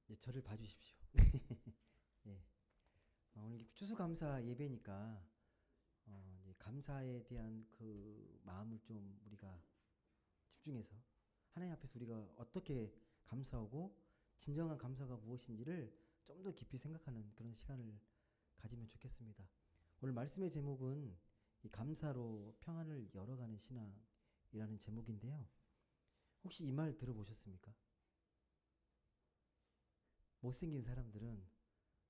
이제 저를 봐주십시오. 예. 오늘 추수감사 예배니까 이제 감사에 대한 그 마음을 좀 우리가 집중해서 하나님 앞에서 우리가 어떻게 감사하고 진정한 감사가 무엇인지를 좀 더 깊이 생각하는 그런 시간을 가지면 좋겠습니다. 오늘 말씀의 제목은 이 감사로 평안을 열어가는 신앙이라는 제목인데요. 혹시 이 말 들어보셨습니까? 못생긴 사람들은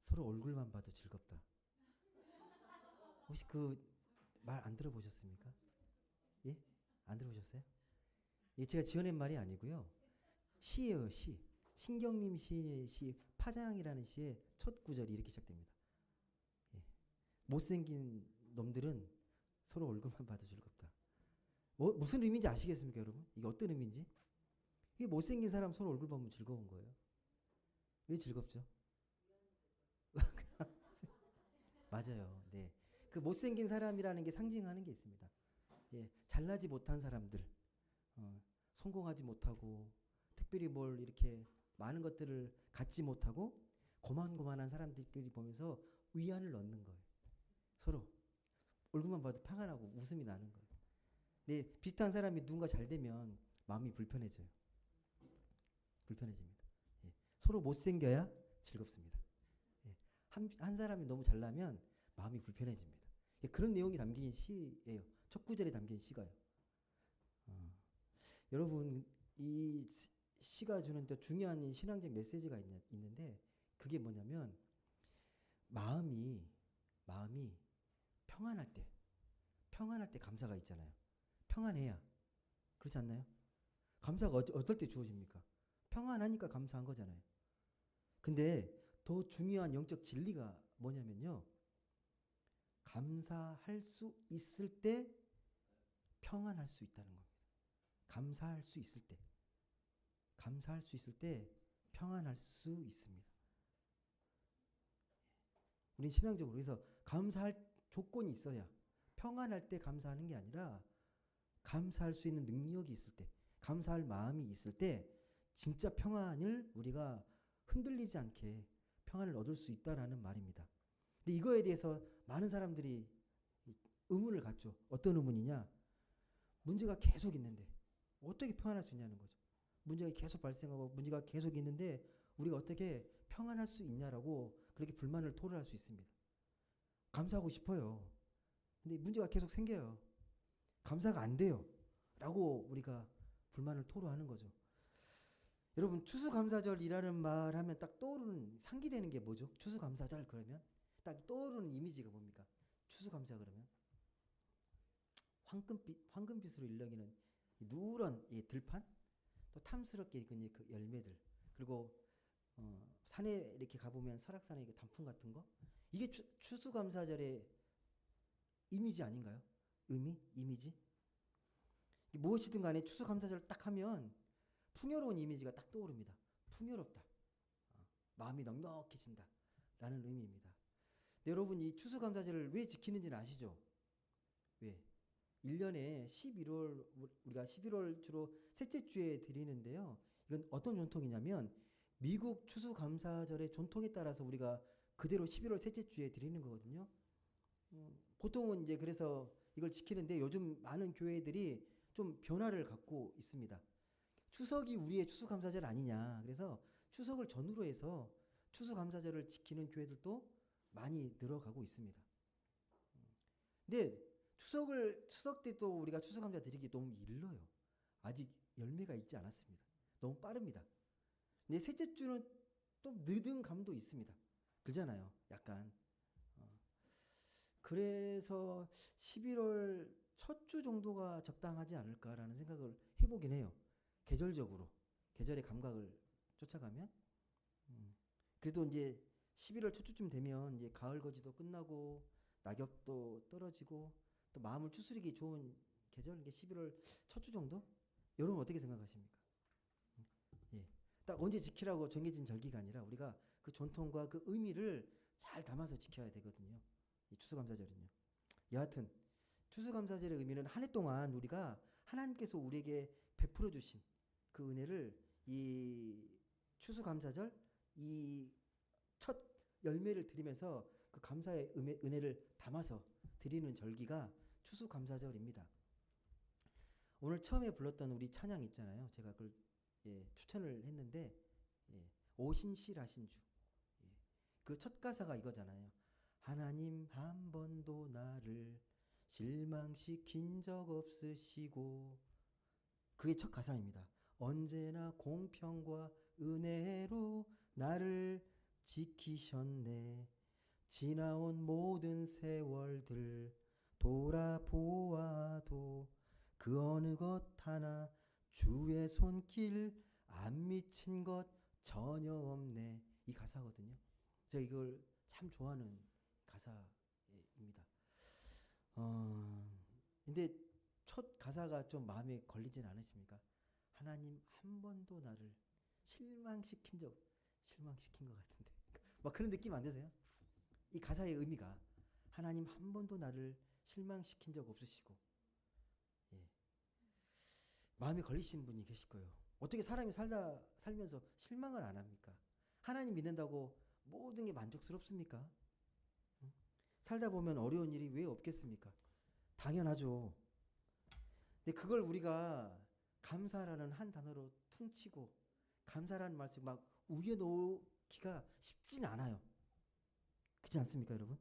서로 얼굴만 봐도 즐겁다. 혹시 그 말 안 들어보셨습니까? 예? 안 들어보셨어요? 예, 제가 지어낸 말이 아니고요. 시예요, 시. 신경림 시인의 시 파장이라는 시의 첫 구절이 이렇게 시작됩니다. 예. 못생긴 놈들은 서로 얼굴만 봐도 즐겁다. 무슨 의미인지 아시겠습니까, 여러분? 이게 어떤 의미인지? 이게 못생긴 사람 서로 얼굴 보면 즐거운 거예요. 왜 즐겁죠? 맞아요. 네. 그 못생긴 사람이라는 게 상징하는 게 있습니다. 예, 잘나지 못한 사람들, 성공하지 못하고 특별히 뭘 이렇게 많은 것들을 갖지 못하고 고만고만한 사람들끼리 보면서 위안을 얻는 거예요. 서로 얼굴만 봐도 평안하고 웃음이 나는 거예요. 네, 비슷한 사람이 누군가 잘 되면 마음이 불편해져요. 불편해집니다. 예, 서로 못생겨야 즐겁습니다. 예, 한 사람이 너무 잘나면 마음이 불편해집니다. 예, 그런 내용이 담긴 시예요. 첫 구절에 담긴 시가요. 여러분 이 시가 주는 또 중요한 신앙적 메시지가 있는데 그게 뭐냐면 마음이 평안할 때 감사가 있잖아요. 평안해야 그렇지 않나요? 감사가 어떨 때 주어집니까? 평안하니까 감사한 거잖아요. 근데 더 중요한 영적 진리가 뭐냐면요. 감사할 수 있을 때 평안할 수 있다는 겁니다. 감사할 수 있을 때 평안할 수 있습니다. 우린 신앙적으로 그래서 감사할 조건이 있어야 평안할 때 감사하는 게 아니라 감사할 수 있는 능력이 있을 때, 감사할 마음이 있을 때 진짜 평안을 우리가 흔들리지 않게 평안을 얻을 수 있다라는 말입니다. 근데 이거에 대해서 많은 사람들이 의문을 갖죠. 어떤 의문이냐? 문제가 계속 있는데 어떻게 평안할 수 있냐는 거죠. 문제가 계속 발생하고 문제가 계속 있는데 우리가 어떻게 평안할 수 있냐라고 그렇게 불만을 토로할 수 있습니다. 감사하고 싶어요. 근데 문제가 계속 생겨요. 감사가 안 돼요. 라고 우리가 불만을 토로하는 거죠. 여러분 추수감사절이라는 말 하면 딱 떠오르는 상기되는 게 뭐죠? 추수감사절 그러면 딱 떠오르는 이미지가 뭡니까? 추수감사 그러면 황금빛으로 일렁이는 누런 이 들판 또 탐스럽게 익은 그 열매들 그리고 산에 이렇게 가보면 설악산에 그 단풍 같은 거 이게 추수감사절의 이미지 아닌가요? 이미지 무엇이든 간에 추수감사절 딱 하면 풍요로운 이미지가 딱 떠오릅니다. 풍요롭다. 마음이 넉넉해진다. 라는 의미입니다. 근데 여러분 이 추수감사절을 왜 지키는지는 아시죠? 왜? 1년에 11월 우리가 11월 주로 셋째 주에 드리는데요. 이건 어떤 전통이냐면 미국 추수감사절의 전통에 따라서 우리가 그대로 11월 셋째 주에 드리는 거거든요. 보통은 이제 그래서 이걸 지키는데 요즘 많은 교회들이 좀 변화를 갖고 있습니다. 추석이 우리의 추수감사절 아니냐. 그래서 추석을 전후로 해서 추수감사절을 지키는 교회들도 많이 늘어가고 있습니다. 근데 추석 때 또 우리가 추수감사 드리기 너무 일러요. 아직 열매가 있지 않았습니다. 너무 빠릅니다. 근데 셋째 주는 또 늦은 감도 있습니다. 그러잖아요. 약간. 그래서 11월 첫 주 정도가 적당하지 않을까라는 생각을 해보긴 해요. 계절적으로. 계절의 감각을 쫓아가면. 그래도 이제 11월 첫 주쯤 되면 이제 가을 거지도 끝나고 낙엽도 떨어지고 또 마음을 추스리기 좋은 계절 게 11월 첫 주 정도? 여러분 어떻게 생각하십니까? 예. 딱 언제 지키라고 정해진 절기가 아니라 우리가 그 전통과 그 의미를 잘 담아서 지켜야 되거든요. 이 추수감사절은요. 여하튼 추수감사절의 의미는 한 해 동안 우리가 하나님께서 우리에게 베풀어 주신 그 은혜를 이 추수감사절 이 첫 열매를 드리면서 그 감사의 은혜를 담아서 드리는 절기가 추수감사절입니다. 오늘 처음에 불렀던 우리 찬양 있잖아요. 제가 그걸 추천을 했는데 오신실하신 주. 그 첫 가사가 이거잖아요. 하나님 한 번도 나를 실망시킨 적 없으시고, 그게 첫 가사입니다. 언제나 공평과 은혜로 나를 지키셨네. 지나온 모든 세월들 돌아보아도 그 어느 것 하나 주의 손길 안 미친 것 전혀 없네. 이 가사거든요. 제가 이걸 참 좋아하는 가사입니다. 근데 첫 가사가 좀 마음에 걸리진 않으십니까? 하나님 한 번도 나를 실망시킨 것 같은데 막 그런 느낌 안 드세요? 이 가사의 의미가 하나님 한 번도 나를 실망시킨 적 없으시고, 마음에 걸리신 분이 계실 거예요. 어떻게 사람이 살면서 실망을 안 합니까? 하나님 믿는다고 모든 게 만족스럽습니까? 응? 살다 보면 어려운 일이 왜 없겠습니까? 당연하죠. 근데 그걸 우리가 감사라는 한 단어로 퉁치고 감사라는 말씀 막 우겨놓기가 쉽진 않아요. 그렇지 않습니까, 여러분?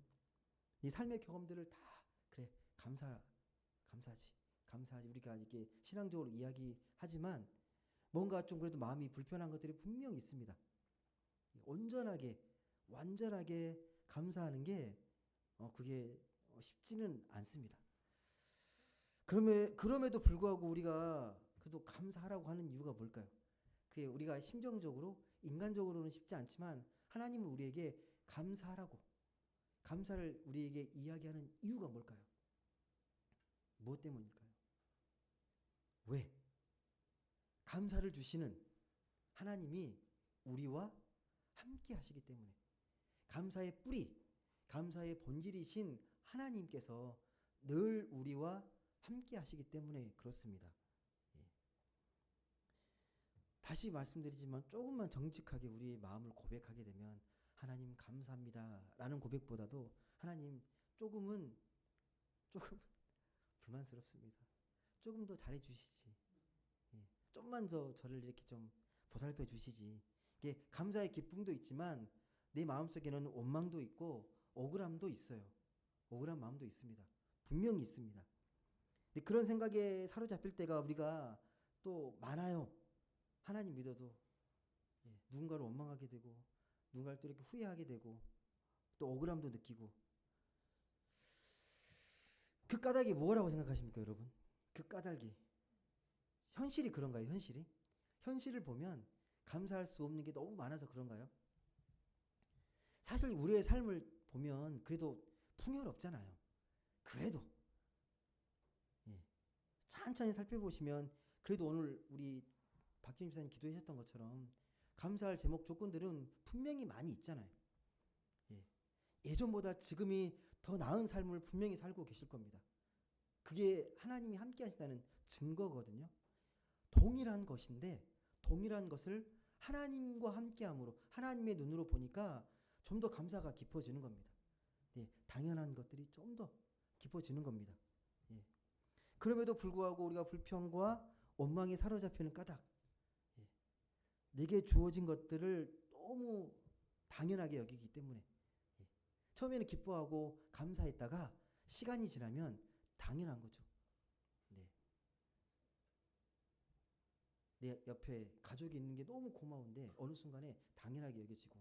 이 삶의 경험들을 다 그래 감사하지 우리가 이렇게 신앙적으로 이야기하지만 뭔가 좀 그래도 마음이 불편한 것들이 분명히 있습니다. 온전하게 완전하게 감사하는 게 그게 쉽지는 않습니다. 그럼에도 불구하고 우리가 그래도 감사하라고 하는 이유가 뭘까요? 그게 우리가 심정적으로 인간적으로는 쉽지 않지만 하나님은 우리에게 감사하라고 감사를 우리에게 이야기하는 이유가 뭘까요? 무엇 때문일까요? 왜? 감사를 주시는 하나님이 우리와 함께 하시기 때문에, 감사의 뿌리, 감사의 본질이신 하나님께서 늘 우리와 함께 하시기 때문에 그렇습니다. 다시 말씀드리지만 조금만 정직하게 우리의 마음을 고백하게 되면 하나님 감사합니다 라는 고백보다도 하나님 조금 불만스럽습니다. 조금 더 잘해 주시지. 좀만 더 저를 이렇게 좀 보살펴 주시지. 이게 감사의 기쁨도 있지만 내 마음속에는 원망도 있고 억울함도 있어요. 억울한 마음도 있습니다. 분명히 있습니다. 근데 그런 생각에 사로잡힐 때가 우리가 또 많아요. 하나님 믿어도 누군가를 원망하게 되고 누군가를 또 이렇게 후회하게 되고 또 억울함도 느끼고. 그 까닭이 뭐라고 생각하십니까, 여러분? 그 까닭이 현실이 그런가요? 현실을 보면 감사할 수 없는 게 너무 많아서 그런가요? 사실 우리의 삶을 보면 그래도 풍요롭잖아요. 그래도 천천히 살펴보시면 그래도 오늘 우리 박진임 집사님 기도하셨던 것처럼 감사할 제목 조건들은 분명히 많이 있잖아요. 예전보다 지금이 더 나은 삶을 분명히 살고 계실 겁니다. 그게 하나님이 함께 하시다는 증거거든요. 동일한 것인데 동일한 것을 하나님과 함께함으로 하나님의 눈으로 보니까 좀 더 감사가 깊어지는 겁니다. 당연한 것들이 좀 더 깊어지는 겁니다. 그럼에도 불구하고 우리가 불평과 원망에 사로잡히는 까닭, 내게 주어진 것들을 너무 당연하게 여기기 때문에 처음에는 기뻐하고 감사했다가 시간이 지나면 당연한 거죠. 내 옆에 가족이 있는 게 너무 고마운데 어느 순간에 당연하게 여겨지고,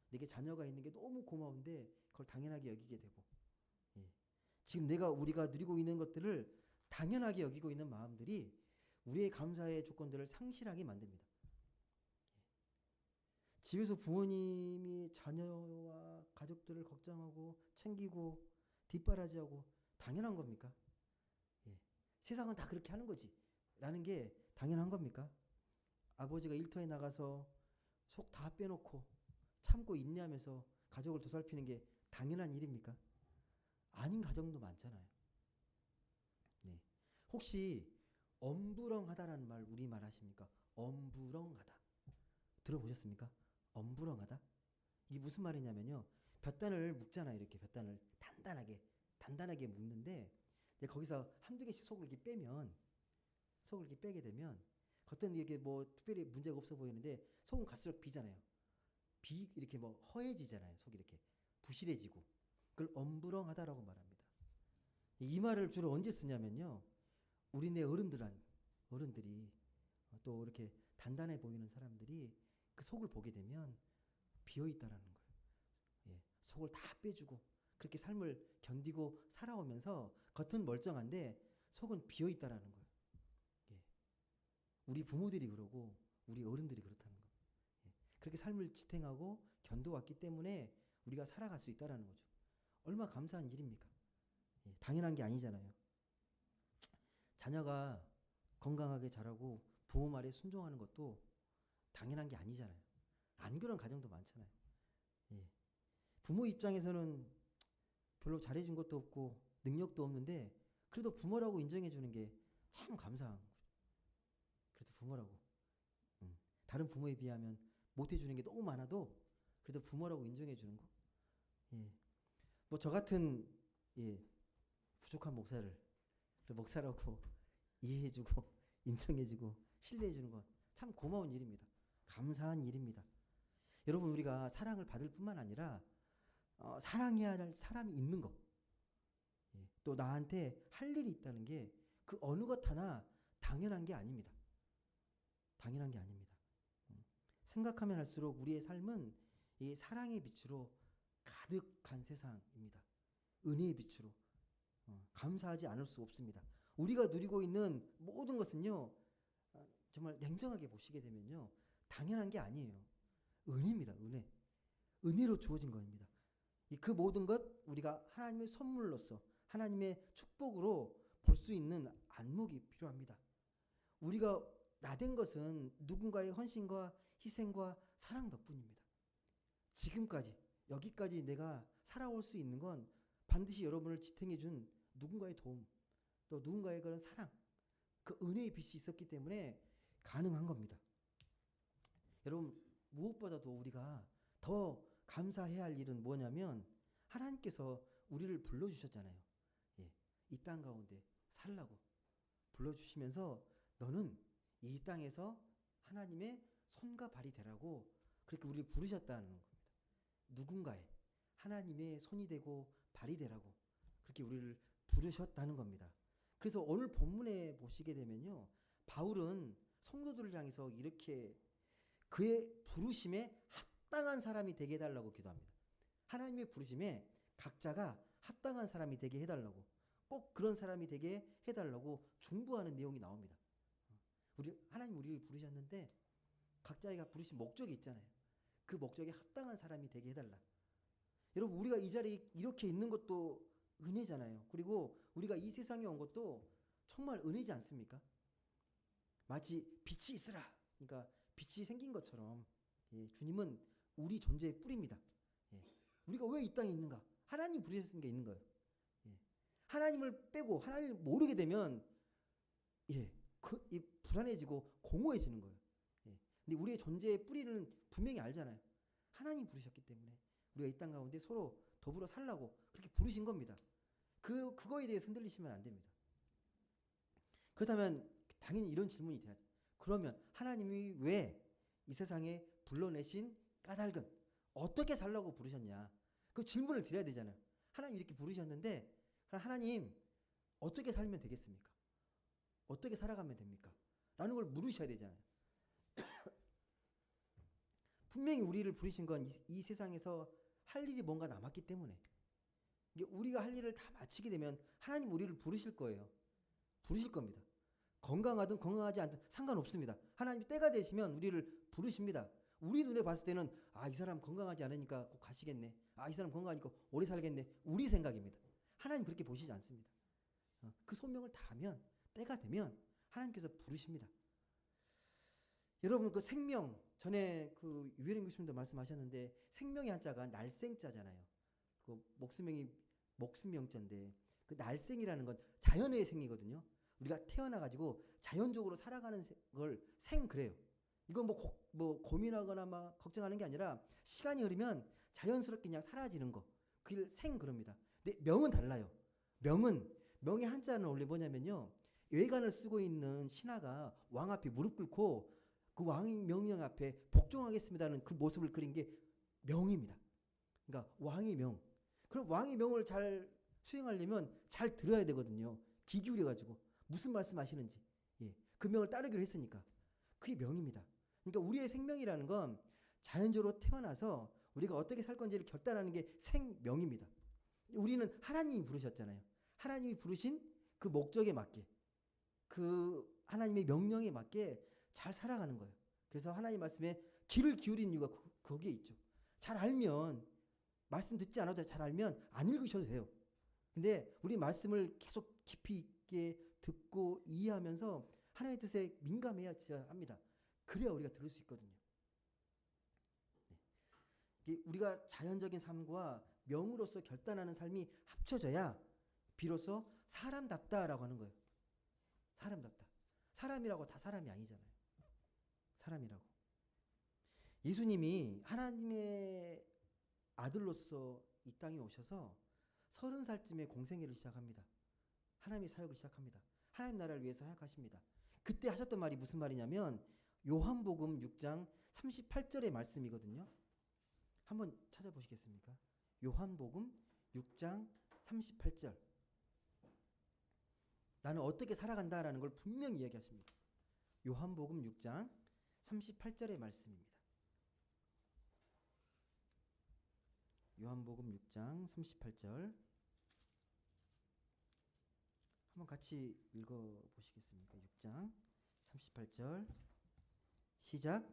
내게 자녀가 있는 게 너무 고마운데 그걸 당연하게 여기게 되고, 지금 우리가 누리고 있는 것들을 당연하게 여기고 있는 마음들이 우리의 감사의 조건들을 상실하게 만듭니다. 집에서 부모님이 자녀와 가족들을 걱정하고 챙기고 뒷바라지하고 당연한 겁니까? 세상은 다 그렇게 하는 거지 라는 게 당연한 겁니까? 아버지가 일터에 나가서 속 다 빼놓고 참고 인내하면서 가족을 보살피는 게 당연한 일입니까? 아닌 가정도 많잖아요. 혹시 엄부렁하다라는 말 우리말 하십니까? 엄부렁하다 들어보셨습니까? 엄부렁하다. 이게 무슨 말이냐면요. 볕단을 묶잖아요. 이렇게 볕단을 단단하게 묶는데 이제 거기서 한두 개씩 속을 이렇게 빼면 속을 이렇게 빼게 되면 겉은 이렇게 뭐 특별히 문제가 없어 보이는데 속은 갈수록 비잖아요. 이렇게 뭐 허해지잖아요. 속이 이렇게 부실해지고 그걸 엄부렁하다라고 말합니다. 이 말을 주로 언제 쓰냐면요. 우리네 어른들이 또 이렇게 단단해 보이는 사람들이 그 속을 보게 되면 비어 있다라는 거예요. 예, 속을 다 빼주고 그렇게 삶을 견디고 살아오면서 겉은 멀쩡한데 속은 비어 있다라는 거예요. 예, 우리 부모들이 그러고 우리 어른들이 그렇다는 거예요. 예, 그렇게 삶을 지탱하고 견뎌왔기 때문에 우리가 살아갈 수 있다라는 거죠. 얼마나 감사한 일입니까? 예, 당연한 게 아니잖아요. 자녀가 건강하게 자라고 부모 말에 순종하는 것도 당연한 게 아니잖아요. 안 그런 가정도 많잖아요. 예. 부모 입장에서는 별로 잘해준 것도 없고 능력도 없는데 그래도 부모라고 인정해 주는 게 참 감사한 거죠. 그래도 부모라고. 다른 부모에 비하면 못 해주는 게 너무 많아도 그래도 부모라고 인정해 주는 거. 예. 뭐 저 같은 예, 부족한 목사라고 이해해주고 인정해주고 신뢰해주는 건 참 고마운 일입니다. 감사한 일입니다. 여러분 우리가 사랑을 받을 뿐만 아니라 사랑해야 할 사람이 있는 거. 예, 또 나한테 할 일이 있다는 게 그 어느 것 하나 당연한 게 아닙니다. 당연한 게 아닙니다. 생각하면 할수록 우리의 삶은 이 사랑의 빛으로 가득한 세상입니다. 은혜의 빛으로 감사하지 않을 수 없습니다. 우리가 누리고 있는 모든 것은요. 정말 냉정하게 보시게 되면요. 당연한 게 아니에요. 은혜입니다. 은혜. 은혜로 주어진 겁니다. 그 모든 것 우리가 하나님의 선물로서 하나님의 축복으로 볼 수 있는 안목이 필요합니다. 우리가 나된 것은 누군가의 헌신과 희생과 사랑 덕분입니다. 지금까지 여기까지 내가 살아올 수 있는 건 반드시 여러분을 지탱해 준 누군가의 도움 또 누군가의 그런 사랑 그 은혜의 빛이 있었기 때문에 가능한 겁니다. 여러분 무엇보다도 우리가 더 감사해야 할 일은 뭐냐면 하나님께서 우리를 불러주셨잖아요. 예, 이 땅 가운데 살라고 불러주시면서 너는 이 땅에서 하나님의 손과 발이 되라고 그렇게 우리를 부르셨다는 겁니다. 누군가의 하나님의 손이 되고 발이 되라고 그렇게 우리를 부르셨다는 겁니다. 그래서 오늘 본문에 보시게 되면요. 바울은 성도들을 향해서 이렇게 그의 부르심에 합당한 사람이 되게 해달라고 기도합니다. 하나님의 부르심에 각자가 합당한 사람이 되게 해달라고 꼭 그런 사람이 되게 해달라고 중보하는 내용이 나옵니다. 하나님 우리를 부르셨는데 각자가 부르신 목적이 있잖아요. 그 목적에 합당한 사람이 되게 해달라. 여러분 우리가 이 자리에 이렇게 있는 것도 은혜잖아요. 그리고 우리가 이 세상에 온 것도 정말 은혜지 않습니까? 마치 빛이 있으라. 그러니까 빛이 생긴 것처럼 예, 주님은 우리 존재의 뿌리입니다. 예, 우리가 왜 이 땅에 있는가? 하나님 부르셨으니까 있는 거예요. 예, 하나님을 빼고 하나님을 모르게 되면 예, 불안해지고 공허해지는 거예요. 예, 근데 우리의 존재의 뿌리는 분명히 알잖아요. 하나님 부르셨기 때문에 우리가 이 땅 가운데 서로 더불어 살라고 그렇게 부르신 겁니다. 그거에 대해서 흔들리시면 안 됩니다. 그렇다면 당연히 이런 질문이 돼야죠. 그러면 하나님이 왜 이 세상에 불러내신 까닭은 어떻게 살라고 부르셨냐? 그 질문을 드려야 되잖아요. 하나님 이렇게 부르셨는데 하나님 어떻게 살면 되겠습니까? 어떻게 살아가면 됩니까? 라는 걸 물으셔야 되잖아요. 분명히 우리를 부르신 건 이 세상에서 할 일이 뭔가 남았기 때문에 우리가 할 일을 다 마치게 되면 하나님 우리를 부르실 거예요. 부르실 겁니다. 건강하든 건강하지 않든 상관없습니다. 하나님 때가 되시면 우리를 부르십니다. 우리 눈에 봤을 때는 이 사람 건강하지 않으니까 꼭 가시겠네. 이 사람 건강하니까 오래 살겠네. 우리 생각입니다. 하나님 그렇게 보시지 않습니다. 그 소명을 다하면 때가 되면 하나님께서 부르십니다. 여러분 그 생명 전에 그 유혜림 교수님도 말씀하셨는데 생명의 한자가 날생자잖아요. 그 목숨명자인데 그 날생이라는 건 자연의 생이거든요. 우리가 태어나가지고 자연적으로 살아가는 걸 그래요. 이건 뭐 고민하거나 막 걱정하는 게 아니라 시간이 흐르면 자연스럽게 그냥 사라지는 거. 그걸 그럽니다. 근데 명은 달라요. 명의 한자는 원래 뭐냐면요. 외관을 쓰고 있는 신하가 왕 앞에 무릎 꿇고 그 왕의 명령 앞에 복종하겠습니다는 그 모습을 그린 게 명입니다. 그러니까 왕의 명. 그럼 왕의 명을 잘 수행하려면 잘 들어야 되거든요. 귀 기울여가지고 무슨 말씀하시는지. 예, 그 명을 따르기로 했으니까. 그게 명입니다. 그러니까 우리의 생명이라는 건 자연적으로 태어나서 우리가 어떻게 살 건지를 결단하는 게 생명입니다. 우리는 하나님이 부르셨잖아요. 하나님이 부르신 그 목적에 맞게, 그 하나님의 명령에 맞게 잘 살아가는 거예요. 그래서 하나님 말씀에 귀를 기울이는 이유가 거기에 있죠. 잘 알면, 말씀 듣지 않아도 잘 알면 안 읽으셔도 돼요. 근데 우리 말씀을 계속 깊이 있게 듣고 이해하면서 하나님의 뜻에 민감해야 합니다. 그래야 우리가 들을 수 있거든요. 우리가 자연적인 삶과 명으로서 결단하는 삶이 합쳐져야 비로소 사람답다라고 하는 거예요. 사람답다. 사람이라고 다 사람이 아니잖아요. 사람이라고. 예수님이 하나님의 아들로서 이 땅에 오셔서 30살쯤에 공생애를 시작합니다. 하나님의 사역을 시작합니다. 하나님 나라를 위해서 사역하십니다. 그때 하셨던 말이 무슨 말이냐면 요한복음 6장 38절의 말씀이거든요. 한번 찾아보시겠습니까? 요한복음 6장 38절. 나는 어떻게 살아간다라는 걸 분명히 이야기하십니다. 요한복음 6장 38절의 말씀입니다. 요한복음 6장 38절. 한번 같이 읽어보시겠습니까? 6장 38절 시작.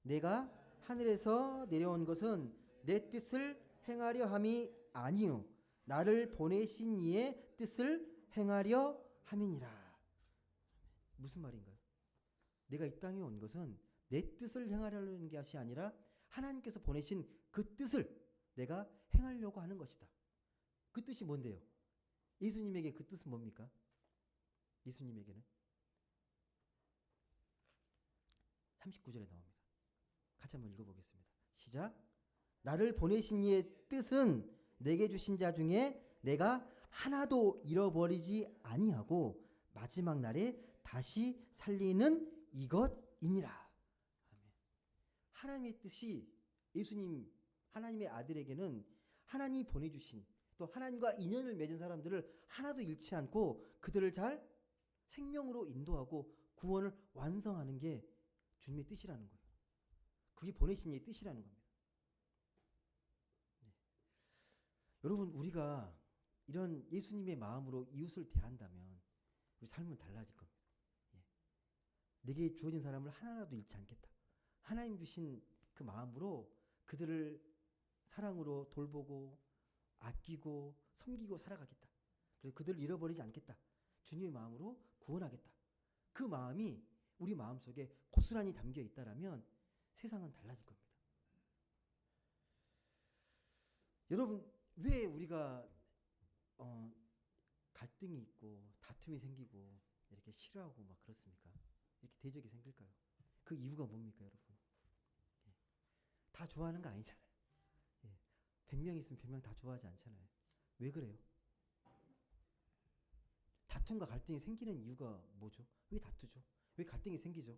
내가 하늘에서 내려온 것은 내 뜻을 행하려 함이 아니요 나를 보내신 이의 뜻을 행하려 함이니라. 무슨 말인가요? 내가 이 땅에 온 것은 내 뜻을 행하려는 것이 아니라 하나님께서 보내신 그 뜻을 내가 행하려고 하는 것이다. 그 뜻이 뭔데요? 예수님에게 그 뜻은 뭡니까? 예수님에게는 39절에 나옵니다. 같이 한번 읽어보겠습니다. 시작. 나를 보내신 이의 뜻은 내게 주신 자 중에 내가 하나도 잃어버리지 아니하고 마지막 날에 다시 살리는 이것이니라. 아멘. 하나님의 뜻이 예수님 하나님의 아들에게는 하나님이 보내주신 또 하나님과 인연을 맺은 사람들을 하나도 잃지 않고 그들을 잘 생명으로 인도하고 구원을 완성하는 게 주님의 뜻이라는 거예요. 그게 보내신 이의 뜻이라는 겁니다. 네. 여러분 우리가 이런 예수님의 마음으로 이웃을 대한다면 우리 삶은 달라질 겁니다. 예. 내게 주어진 사람을 하나라도 잃지 않겠다. 하나님 주신 그 마음으로 그들을 사랑으로 돌보고 아끼고 섬기고 살아가겠다. 그래서 그들을 잃어버리지 않겠다. 주님의 마음으로 구원하겠다. 그 마음이 우리 마음속에 고스란히 담겨 있다라면 세상은 달라질 겁니다. 여러분 왜 우리가 갈등이 있고 다툼이 생기고 이렇게 싫어하고 막 그렇습니까? 이렇게 대적이 생길까요? 그 이유가 뭡니까 여러분? 예. 다 좋아하는 거 아니잖아요. 예. 100명 있으면 100명 다 좋아하지 않잖아요. 왜 그래요? 다툼과 갈등이 생기는 이유가 뭐죠? 왜 다투죠? 왜 갈등이 생기죠?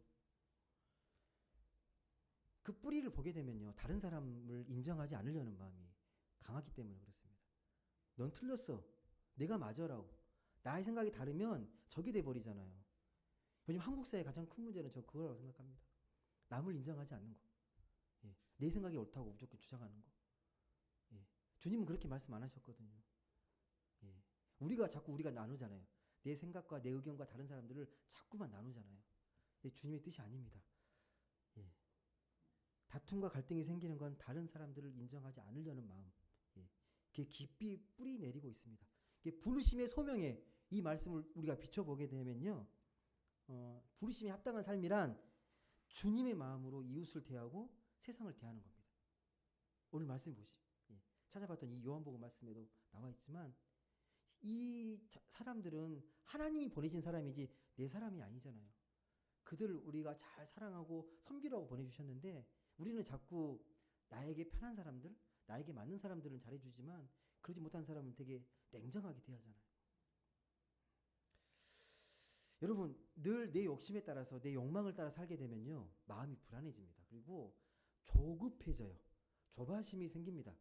그 뿌리를 보게 되면요. 다른 사람을 인정하지 않으려는 마음이 강하기 때문에 그렇습니다. 넌 틀렸어. 내가 맞아라고. 나의 생각이 다르면 적이 돼버리잖아요. 요즘 한국 사회의 가장 큰 문제는 저 그거라고 생각합니다. 남을 인정하지 않는 거. 예. 내 생각이 옳다고 무조건 주장하는 거. 예. 주님은 그렇게 말씀 안 하셨거든요. 예. 우리가 나누잖아요. 내 생각과 내 의견과 다른 사람들을 자꾸만 나누잖아요. 주님의 뜻이 아닙니다. 예. 다툼과 갈등이 생기는 건 다른 사람들을 인정하지 않으려는 마음. 예. 그게 깊이 뿌리 내리고 있습니다. 부르심의 소명에 이 말씀을 우리가 비춰보게 되면요. 부르심에 합당한 삶이란 주님의 마음으로 이웃을 대하고 세상을 대하는 겁니다. 오늘 말씀 보시죠. 예. 찾아봤던 이 요한복음 말씀에도 나와 있지만 이 사람들은 하나님이 보내신 사람이지 내 사람이 아니잖아요. 그들을 우리가 잘 사랑하고 섬기라고 보내주셨는데 우리는 자꾸 나에게 편한 사람들, 나에게 맞는 사람들은 잘해주지만 그러지 못한 사람은 되게 냉정하게 대하잖아요. 여러분, 늘 내 욕심에 따라서 내 욕망을 따라 살게 되면요, 마음이 불안해집니다. 그리고 조급해져요. 조바심이 생깁니다.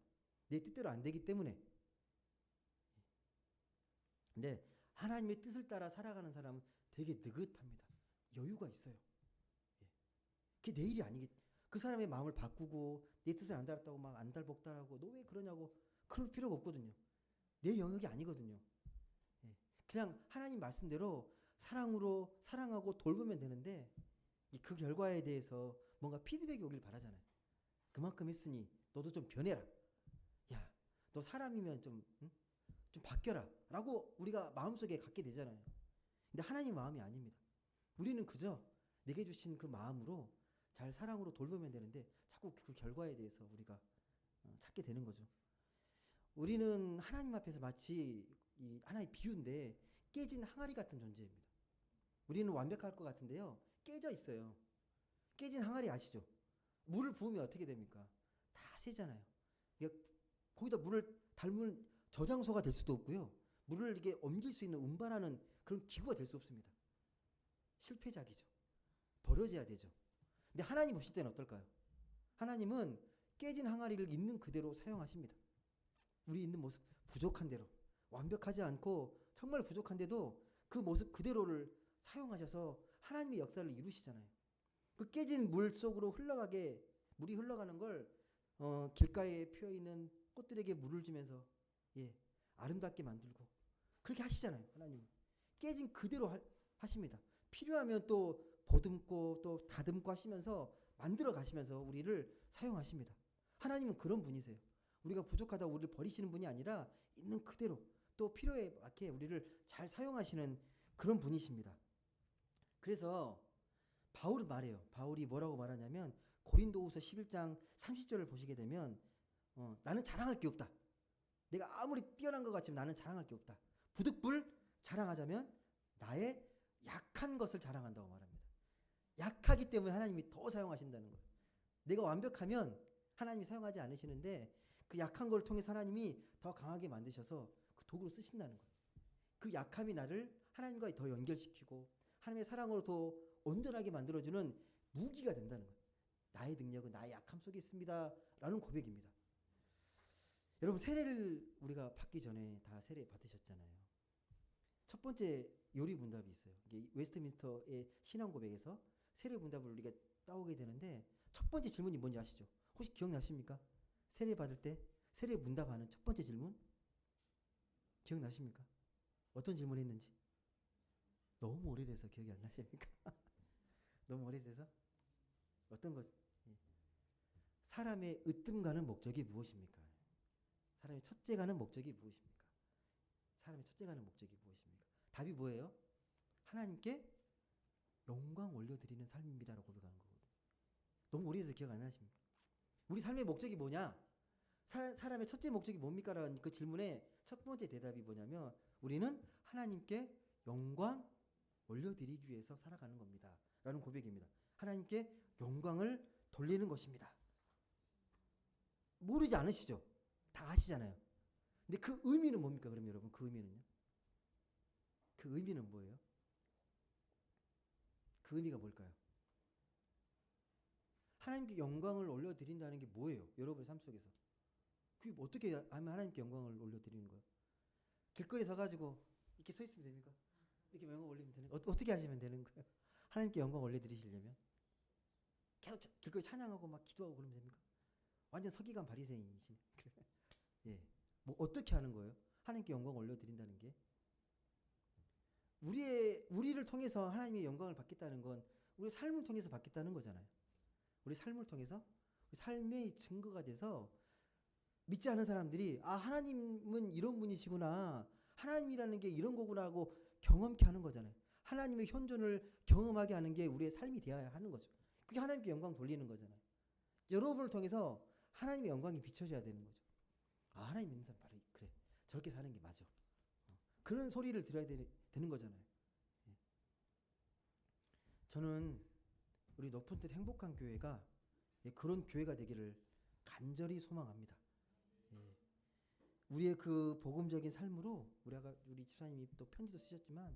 내 뜻대로 안 되기 때문에. 근데 하나님의 뜻을 따라 살아가는 사람은 되게 느긋합니다. 여유가 있어요. 예. 그게 내 일이 아니겠. 그 사람의 마음을 바꾸고 내 뜻을 안 따랐다고 막 안달복달하고 너 왜 그러냐고 그럴 필요가 없거든요. 내 영역이 아니거든요. 예. 그냥 하나님 말씀대로 사랑으로 사랑하고 돌보면 되는데 그 결과에 대해서 뭔가 피드백이 오길 바라잖아요. 그만큼 했으니 너도 좀 변해라. 야, 너 사람이면 좀 응? 좀 바뀌어라 라고 우리가 마음속에 갖게 되잖아요. 근데 하나님 마음이 아닙니다. 우리는 그저 내게 주신 그 마음으로 잘 사랑으로 돌보면 되는데 자꾸 그 결과에 대해서 우리가 찾게 되는 거죠. 우리는 하나님 앞에서 마치 이 하나의 비유인데 깨진 항아리 같은 존재입니다. 우리는 완벽할 것 같은데요, 깨져 있어요. 깨진 항아리 아시죠? 물을 부으면 어떻게 됩니까? 다 새잖아요. 거기다 물을 담을 저장소가 될 수도 없고요. 물을 이게 옮길 수 있는 운반하는 그런 기구가 될 수 없습니다. 실패작이죠. 버려져야 되죠. 근데 하나님 보실 때는 어떨까요? 하나님은 깨진 항아리를 있는 그대로 사용하십니다. 우리 있는 모습 부족한 대로, 완벽하지 않고 정말 부족한데도 그 모습 그대로를 사용하셔서 하나님의 역사를 이루시잖아요. 그 깨진 물 속으로 흘러가게 물이 흘러가는 걸 길가에 피어 있는 꽃들에게 물을 주면서 아름답게 만들고 그렇게 하시잖아요. 하나님 깨진 그대로 하십니다. 필요하면 또 보듬고 또 다듬고 하시면서 만들어 가시면서 우리를 사용하십니다. 하나님은 그런 분이세요. 우리가 부족하다고 우리를 버리시는 분이 아니라 있는 그대로 또 필요에 맞게 우리를 잘 사용하시는 그런 분이십니다. 그래서 바울은 말해요. 바울이 뭐라고 말하냐면 고린도후서 11장 30절을 보시게 되면 나는 자랑할 게 없다. 내가 아무리 뛰어난 것 같지만 나는 자랑할 게 없다. 부득불 자랑하자면 나의 약한 것을 자랑한다고 말합니다. 약하기 때문에 하나님이 더 사용하신다는 거예요. 내가 완벽하면 하나님이 사용하지 않으시는데 그 약한 걸 통해서 하나님이 더 강하게 만드셔서 그 도구로 쓰신다는 거예요. 그 약함이 나를 하나님과 더 연결시키고 하나님의 사랑으로 더 온전하게 만들어주는 무기가 된다는 거예요. 나의 능력은 나의 약함 속에 있습니다 라는 고백입니다. 여러분, 세례를 우리가 받기 전에 다 세례 받으셨잖아요. 첫 번째 요리 문답이 있어요. 이게 웨스트민스터의 신앙 고백에서 세례 문답을 우리가 따오게 되는데 첫 번째 질문이 뭔지 아시죠? 혹시 기억나십니까? 세례 받을 때 세례 문답하는 첫 번째 질문 기억나십니까? 어떤 질문 했는지? 너무 오래돼서 기억이 안 나십니까? 너무 오래돼서? 어떤 것? 사람의 으뜸가는 목적이 무엇입니까? 사람의 첫째 가는 목적이 무엇입니까? 사람의 첫째 가는 목적이 무엇입니까? 답이 뭐예요? 하나님께 영광 올려드리는 삶입니다라고 고백하는 거거든요. 너무 오래돼서 기억 안 나십니까? 우리 삶의 목적이 뭐냐? 사람의 첫째 목적이 뭡니까? 라는 그 질문에 첫 번째 대답이 뭐냐면 우리는 하나님께 영광 올려드리기 위해서 살아가는 겁니다 라는 고백입니다. 하나님께 영광을 돌리는 것입니다. 모르지 않으시죠? 다 아시잖아요. 근데 그 의미는 뭡니까? 그럼 여러분, 그 의미는요? 그 의미는 뭐예요? 그 의미가 뭘까요? 하나님께 영광을 올려드린다는 게 뭐예요? 여러분의 삶 속에서. 그게 어떻게 하면 하나님께 영광을 올려드리는 거예요? 길거리에 서가지고 이렇게 서 있으면 됩니까? 이렇게 영광 올리면 되는 거예요? 어떻게 하시면 되는 거예요? 하나님께 영광 올려드리시려면 계속 길거리 찬양하고 막 기도하고 그러면 됩니까? 완전 서기관 바리새인이시네. 예, 뭐 어떻게 하는 거예요? 하나님께 영광 올려드린다는 게 우리를 통해서 하나님의 영광을 받겠다는 건 우리 삶을 통해서 받겠다는 거잖아요. 우리 삶을 통해서 우리 삶의 증거가 돼서 믿지 않은 사람들이 아, 하나님은 이런 분이시구나, 하나님이라는 게 이런 거구나 하고 경험케 하는 거잖아요. 하나님의 현존을 경험하게 하는 게 우리의 삶이 되어야 하는 거죠. 그게 하나님께 영광 돌리는 거잖아요. 여러분을 통해서 하나님의 영광이 비춰져야 되는 거죠. 아, 하나님 믿는 사람 바로 그래, 저렇게 사는 게 맞아. 그런 소리를 들어야 되는 거잖아요. 저는 우리 높은 뜻 행복한 교회가 그런 교회가 되기를 간절히 소망합니다. 예. 우리의 그 복음적인 삶으로 우리 집사님이 또 편지도 쓰셨지만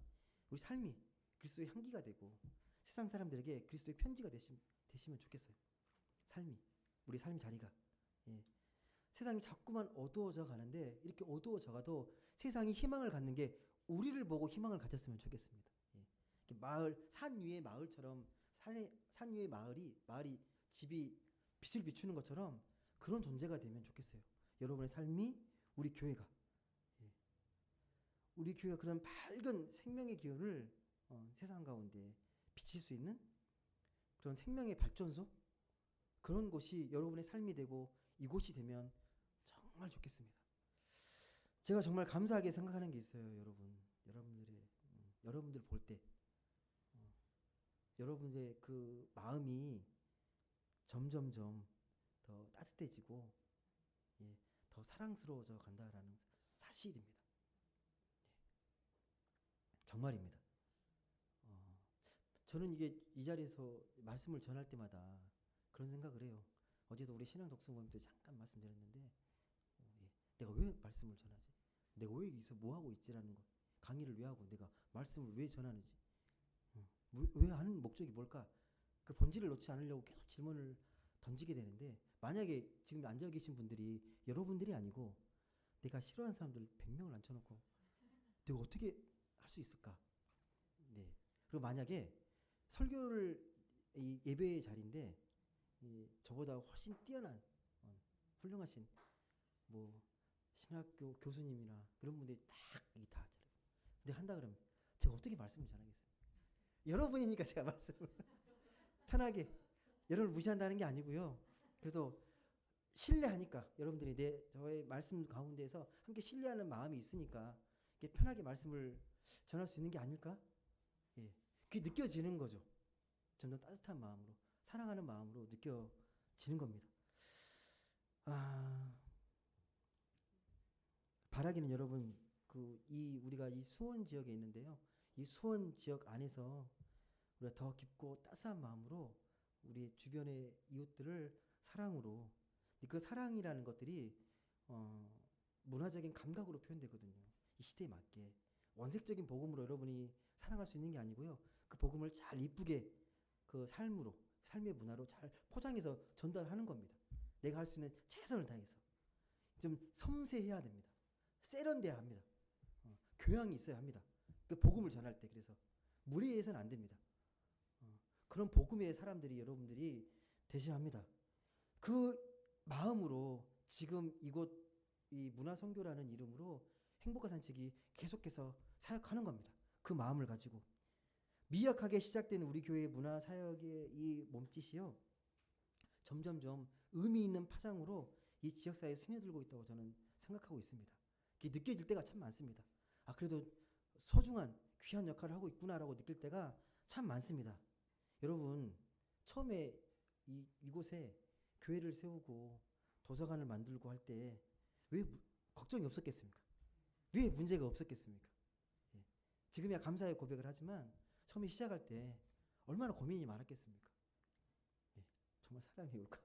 우리 삶이 그리스도의 향기가 되고 세상 사람들에게 그리스도의 편지가 되시면 좋겠어요. 우리 삶 자리가. 예. 세상이 자꾸만 어두워져 가는데 이렇게 어두워져 가도 세상이 희망을 갖는 게 우리를 보고 희망을 가졌으면 좋겠습니다. 예. 산 위의 마을처럼 산 위의 마을이 집이 빛을 비추는 것처럼 그런 존재가 되면 좋겠어요. 여러분의 삶이 우리 교회가 우리 교회가 그런 밝은 생명의 기운을 세상 가운데 비칠 수 있는 그런 생명의 발전소 그런 곳이 여러분의 삶이 되고 이곳이 되면 정말 좋겠습니다. 제가 정말 감사하게 생각하는 게 있어요, 여러분들 볼 때 여러분들의 그 마음이 점점점 더 따뜻해지고 더 사랑스러워져 간다라는 사실입니다. 정말입니다. 저는 이 자리에서 말씀을 전할 때마다 그런 생각을 해요. 어제도 우리 신앙 독서 모임 때 잠깐 말씀드렸는데 내가 왜 말씀을 전하지? 내가 왜 여기서 뭐 하고 있지라는 거. 강의를 왜 하고 내가 말씀을 왜 전하는지. 왜 하는 목적이 뭘까? 그 본질을 놓지 않으려고 계속 질문을 던지게 되는데 만약에 지금 앉아 계신 분들이 여러분들이 아니고 내가 싫어하는 사람들 100명을 앉혀놓고 내가 어떻게 할 수 있을까? 네. 그리고 만약에 설교를 이 예배의 자리인데 저보다 훨씬 뛰어난 훌륭하신 뭐 신학교 교수님이나 그런 분들이 다 하잖아요. 근데 한다 그러면 제가 어떻게 말씀을 전하겠어요? 여러분이니까 제가 말씀을 편하게 여러분을 무시한다는 게 아니고요. 그래도 신뢰하니까 여러분들이 저의 말씀 가운데에서 함께 신뢰하는 마음이 있으니까 이렇게 편하게 말씀을 전할 수 있는 게 아닐까? 예, 그게 느껴지는 거죠. 점점 따뜻한 마음으로 사랑하는 마음으로 느껴지는 겁니다. 바라기는 여러분 우리가 이 수원 지역에 있는데요. 이 수원 지역 안에서 우리가 더 깊고 따스한 마음으로 우리 주변의 이웃들을 사랑으로 그 사랑이라는 것들이 문화적인 감각으로 표현되거든요. 이 시대에 맞게 원색적인 복음으로 여러분이 사랑할 수 있는 게 아니고요. 그 복음을 잘 이쁘게 그 삶의 문화로 잘 포장해서 전달하는 겁니다. 내가 할 수 있는 최선을 다해서 좀 섬세해야 됩니다. 세련돼야 합니다. 교양이 있어야 합니다. 그 복음을 전할 때 그래서 무리해서는 안 됩니다. 그런 복음의 사람들이 여러분들이 되셔야 합니다. 그 마음으로 지금 이곳 이 문화선교라는 이름으로 행복한 산책이 계속해서 사역하는 겁니다. 그 마음을 가지고 미약하게 시작된 우리 교회의 문화 사역의 이 몸짓이요 점점점 의미 있는 파장으로 이 지역사회에 스며들고 있다고 저는 생각하고 있습니다. 그게 느껴질 때가 참 많습니다. 그래도 소중한 귀한 역할을 하고 있구나라고 느낄 때가 참 많습니다. 여러분 처음에 이곳에 교회를 세우고 도서관을 만들고 할 때 왜 걱정이 없었겠습니까? 왜 문제가 없었겠습니까? 지금이야 감사의 고백을 하지만 처음에 시작할 때 얼마나 고민이 많았겠습니까? 정말 사람이 올까?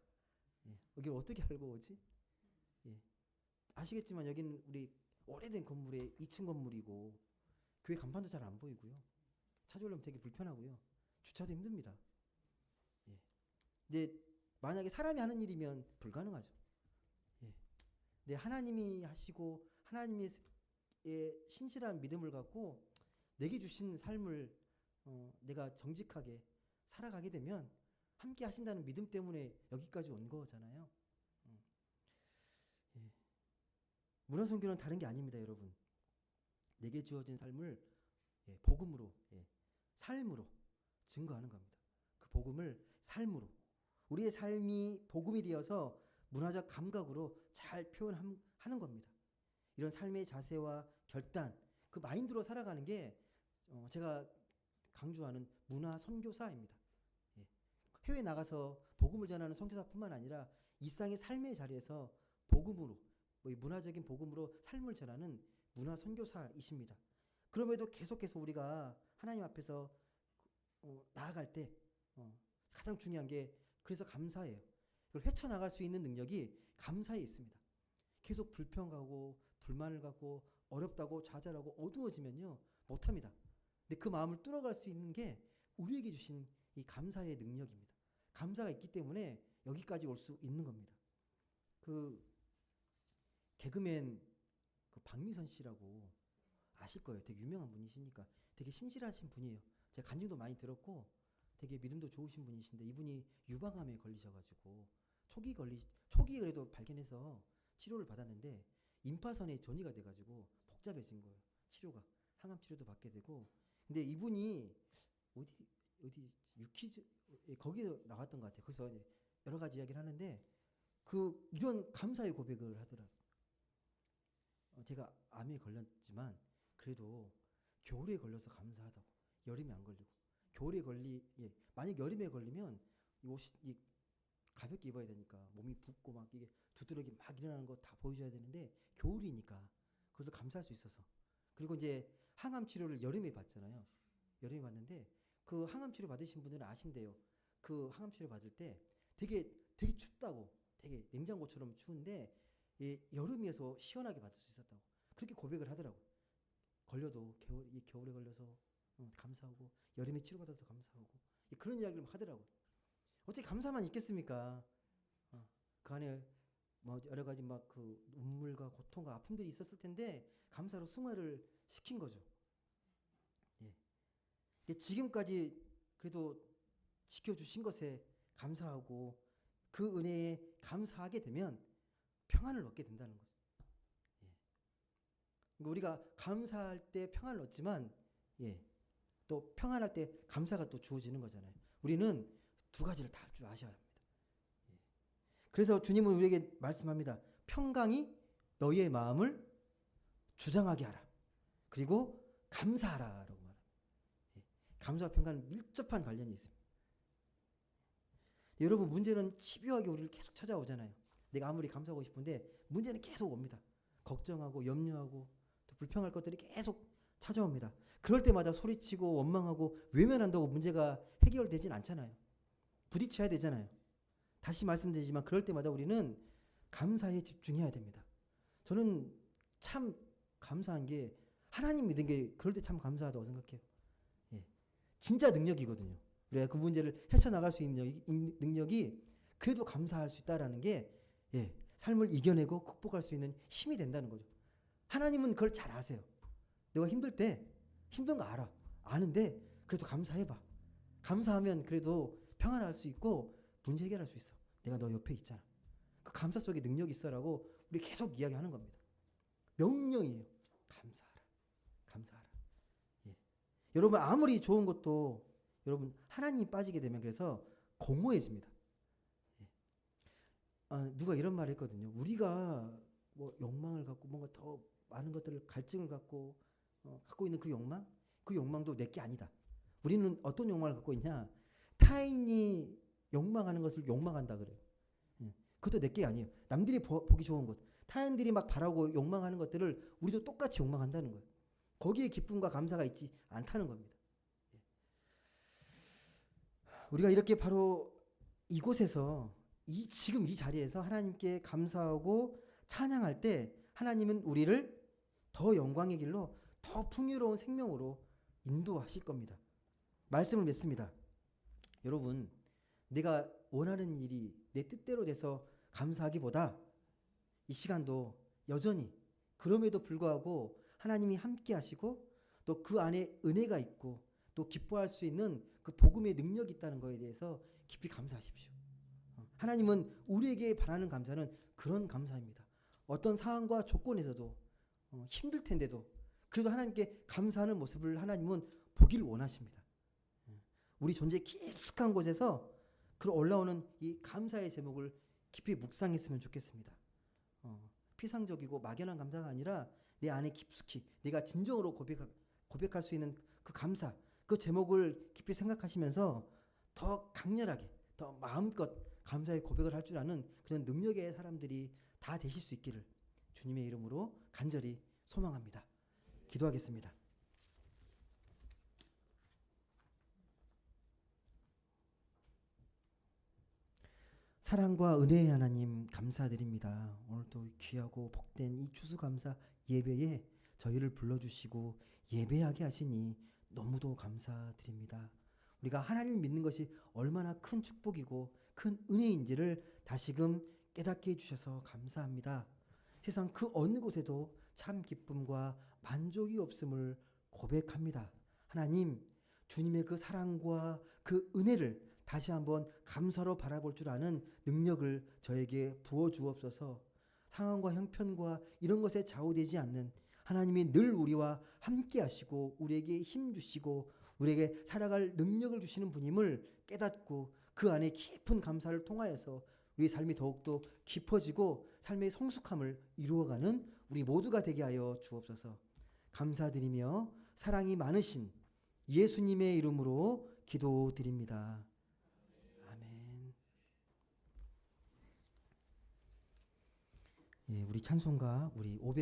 여기 어떻게 알고 오지? 아시겠지만 여기는 우리 오래된 건물의 2층 건물이고 교회 간판도 잘 안 보이고요. 찾아오려면 되게 불편하고요. 주차도 힘듭니다. 근데 만약에 사람이 하는 일이면 불가능하죠. 근데 하나님이 하시고 하나님의 신실한 믿음을 갖고 내게 주신 삶을 내가 정직하게 살아가게 되면 함께 하신다는 믿음 때문에 여기까지 온 거잖아요. 문화선교는 다른 게 아닙니다, 여러분. 내게 주어진 삶을 복음으로, 삶으로 증거하는 겁니다. 그 복음을 삶으로. 우리의 삶이 복음이 되어서 문화적 감각으로 잘 표현하는 겁니다. 이런 삶의 자세와 결단, 그 마인드로 살아가는 게 제가 강조하는 문화 선교사입니다. 해외 나가서 복음을 전하는 선교사뿐만 아니라 일상의 삶의 자리에서 복음으로, 문화적인 복음으로 삶을 전하는 문화 선교사이십니다. 그럼에도 계속해서 우리가 하나님 앞에서 나아갈 때 가장 중요한 게 그래서 감사예요. 이걸 헤쳐나갈 수 있는 능력이 감사에 있습니다. 계속 불평하고 불만을 갖고 어렵다고 좌절하고 어두워지면요 못합니다. 근데 그 마음을 뚫어갈 수 있는 게 우리에게 주신 이 감사의 능력입니다. 감사가 있기 때문에 여기까지 올 수 있는 겁니다. 그 개그맨 그 박미선 씨라고 아실 거예요. 되게 유명한 분이시니까 되게 신실하신 분이에요. 제가 간증도 많이 들었고 되게 믿음도 좋으신 분이신데 이분이 유방암에 걸리셔가지고 초기 그래도 발견해서 치료를 받았는데 임파선에 전이가 돼가지고 복잡해진 거예요. 치료가 항암 치료도 받게 되고 근데 이분이 어디 유퀴즈 거기에 나왔던 것 같아요. 그래서 이제 여러 가지 이야기를 하는데 그 이런 감사의 고백을 하더라고요. 제가 암에 걸렸지만 그래도 겨울에 걸려서 감사하다고. 여름에 안 걸리고 겨울에 만약 여름에 걸리면 이 옷이 가볍게 입어야 되니까 몸이 붓고 막 이게 두드러기 막 일어나는 거 다 보여줘야 되는데 겨울이니까 그래도 감사할 수 있어서. 그리고 이제 항암 치료를 여름에 받잖아요. 여름에 받는데 그 항암 치료 받으신 분들은 아신대요. 그 항암 치료 받을 때 되게 춥다고, 되게 냉장고처럼 추운데 여름이어서 시원하게 받을 수 있었다고 그렇게 고백을 하더라고. 걸려도 겨울에 걸려서 감사하고 여름에 치료받아서 감사하고 그런 이야기를 하더라고. 어떻게 감사만 있겠습니까? 그 안에 뭐 여러 가지 막 그 눈물과 고통과 아픔들이 있었을 텐데 감사로 승화를 시킨 거죠. 예. 지금까지 그래도 지켜주신 것에 감사하고 그 은혜에 감사하게 되면 평안을 얻게 된다는 거죠. 예. 우리가 감사할 때 평안을 얻지만 또 평안할 때 감사가 또 주어지는 거잖아요. 우리는 두 가지를 다 할 줄 아셔야 합니다. 그래서 주님은 우리에게 말씀합니다. 평강이 너희의 마음을 주장하게 하라. 그리고 감사하라라고 말합니다. 감사와 평강은 밀접한 관련이 있습니다. 여러분 문제는 집요하게 우리를 계속 찾아오잖아요. 내가 아무리 감사하고 싶은데 문제는 계속 옵니다. 걱정하고 염려하고 또 불평할 것들이 계속 찾아옵니다. 그럴 때마다 소리치고 원망하고 외면한다고 문제가 해결되진 않잖아요. 부딪혀야 되잖아요. 다시 말씀드리지만 그럴 때마다 우리는 감사에 집중해야 됩니다. 저는 참 감사한 게 하나님 믿은 게 그럴 때 참 감사하다고 생각해요. 진짜 능력이거든요. 우리가 그 문제를 헤쳐나갈 수 있는 능력이 그래도 감사할 수 있다는 게 삶을 이겨내고 극복할 수 있는 힘이 된다는 거죠. 하나님은 그걸 잘 아세요. 내가 힘들 때 힘든 거 알아. 아는데 그래도 감사해봐. 감사하면 그래도 평안할 수 있고 문제 해결할 수 있어. 내가 너 옆에 있잖아. 그 감사 속에 능력이 있어라고 우리 계속 이야기하는 겁니다. 명령이에요. 감사하라. 감사하라. 여러분 아무리 좋은 것도 여러분 하나님이 빠지게 되면 그래서 공허해집니다. 누가 이런 말을 했거든요. 우리가 뭐 욕망을 갖고 뭔가 더 많은 것들을 갈증을 갖고 있는 그 욕망도 내게 아니다. 우리는 어떤 욕망을 갖고 있냐? 타인이 욕망하는 것을 욕망한다 그래요. 그것도 내게 아니에요. 남들이 보기 좋은 것, 타인들이 막 바라고 욕망하는 것들을 우리도 똑같이 욕망한다는 거예요. 거기에 기쁨과 감사가 있지 않다는 겁니다. 우리가 이렇게 바로 이곳에서 지금 이 자리에서 하나님께 감사하고 찬양할 때 하나님은 우리를 더 영광의 길로 더 풍요로운 생명으로 인도하실 겁니다. 말씀을 맺습니다. 여러분 내가 원하는 일이 내 뜻대로 돼서 감사하기보다 이 시간도 여전히 그럼에도 불구하고 하나님이 함께 하시고 또 그 안에 은혜가 있고 또 기뻐할 수 있는 그 복음의 능력이 있다는 것에 대해서 깊이 감사하십시오. 하나님은 우리에게 바라는 감사는 그런 감사입니다. 어떤 상황과 조건에서도 힘들 텐데도 그래도 하나님께 감사하는 모습을 하나님은 보기를 원하십니다. 우리 존재 깊숙한 곳에서 그 올라오는 이 감사의 제목을 깊이 묵상했으면 좋겠습니다. 피상적이고 막연한 감사가 아니라 내 안에 깊숙이 내가 진정으로 고백할 수 있는 그 감사, 그 제목을 깊이 생각하시면서 더 강렬하게, 더 마음껏 감사의 고백을 할 줄 아는 그런 능력의 사람들이 다 되실 수 있기를 주님의 이름으로 간절히 소망합니다. 기도하겠습니다. 사랑과 은혜의 하나님 감사드립니다. 오늘도 귀하고 복된 이 추수감사 예배에 저희를 불러주시고 예배하게 하시니 너무도 감사드립니다. 우리가 하나님을 믿는 것이 얼마나 큰 축복이고 큰 은혜인지를 다시금 깨닫게 해주셔서 감사합니다. 세상 그 어느 곳에도 참 기쁨과 만족이 없음을 고백합니다. 하나님, 주님의 그 사랑과 그 은혜를 다시 한번 감사로 바라볼 줄 아는 능력을 저에게 부어 주옵소서. 상황과 형편과 이런 것에 좌우되지 않는 하나님이 늘 우리와 함께 하시고 우리에게 힘 주시고 우리에게 살아갈 능력을 주시는 분임을 깨닫고 그 안에 깊은 감사를 통하여서 우리 삶이 더욱더 깊어지고 삶의 성숙함을 이루어가는 우리 모두가 되게 하여 주옵소서. 감사드리며 사랑이 많으신 예수님의 이름으로 기도드립니다. 아멘. 예, 우리 찬송가 우리 500